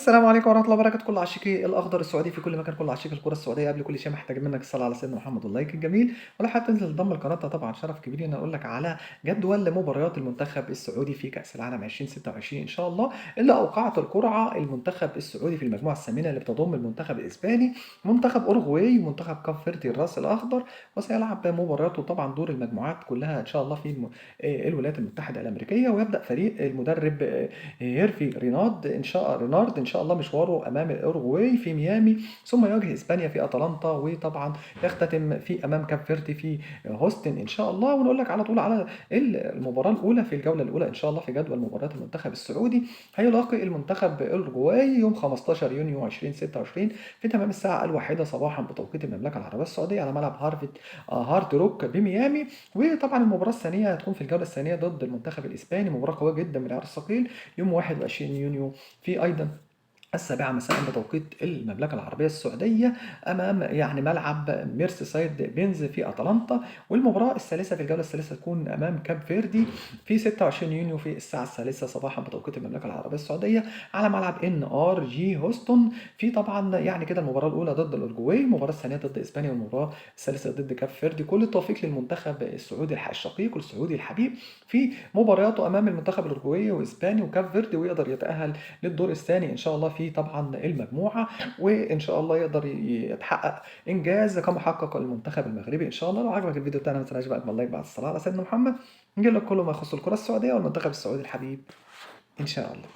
السلام عليكم ورحمة الله وبركاته، كل عشاقي الأخضر السعودي في كل مكان، كل عشاقي الكرة السعودية. قبل كل شيء محتاجين منك الصلاة على سيدنا محمد واللايك الجميل، ولو حابب تنزل تنضم لقناة طبعا شرف كبير إن أقول لك على جدول مباريات المنتخب السعودي في كأس العالم 2026 إن شاء الله، اللي أوقعت القرعة المنتخب السعودي في المجموعة الثامنة اللي بتضم المنتخب الإسباني، منتخب أوروغواي، ومنتخب كاب فيردي الراس الأخضر. وسيلعب مبارياته طبعا دور المجموعات كلها إن شاء الله في الولايات المتحدة الأمريكية. ويبدأ فريق المدرب هيرفي رينارد ان شاء الله مشواره امام الاوروغواي في ميامي، ثم يواجه اسبانيا في اتلانتا، وطبعا يختتم في امام كاب فيردي في هوستن ان شاء الله. ونقول لك على طول على المباراه الاولى في الجوله الاولى ان شاء الله في جدول مباريات المنتخب السعودي. هيلاقي المنتخب الاوروغواي يوم 15 يونيو 2026 في تمام الساعه الواحدة صباحا بتوقيت المملكه العربيه السعوديه على ملعب هارد روك بميامي. وطبعا المباراه الثانيه هتكون في الجوله الثانيه ضد المنتخب الاسباني، مباراه قويه جدا من العيار الثقيل، يوم 21 يونيو في أيضا 7 مساء بتوقيت المملكة العربية السعودية، أمام ملعب ميرسي سايد بينز في أتلانتا. والمباراة الثالثة في الجولة الثالثة تكون أمام كاب فيردي في 26 يونيو في الساعة الثالثة صباحا بتوقيت المملكة العربية السعودية على ملعب NRG هوستون. في طبعا كده المباراة الأولى ضد الأورجواي، المباراة الثانية ضد إسبانيا، والمباراة الثالثة ضد كاب فيردي. كل التوفيق للمنتخب السعودي الشقيق والسعودي الحبيب في مبارياته أمام المنتخب الأورجواي وإسبانيا وكاب فيردي، ويقدر يتأهل للدور الثاني ان شاء الله في طبعا المجموعه، وان شاء الله يقدر يتحقق انجاز كما حقق المنتخب المغربي ان شاء الله. لو عجبك الفيديو بتاعنا ما تنساش بقى باللايك بعد الصلاه على سيدنا محمد، نجيب لك كل ما يخص الكره السعوديه والمنتخب السعودي الحبيب ان شاء الله.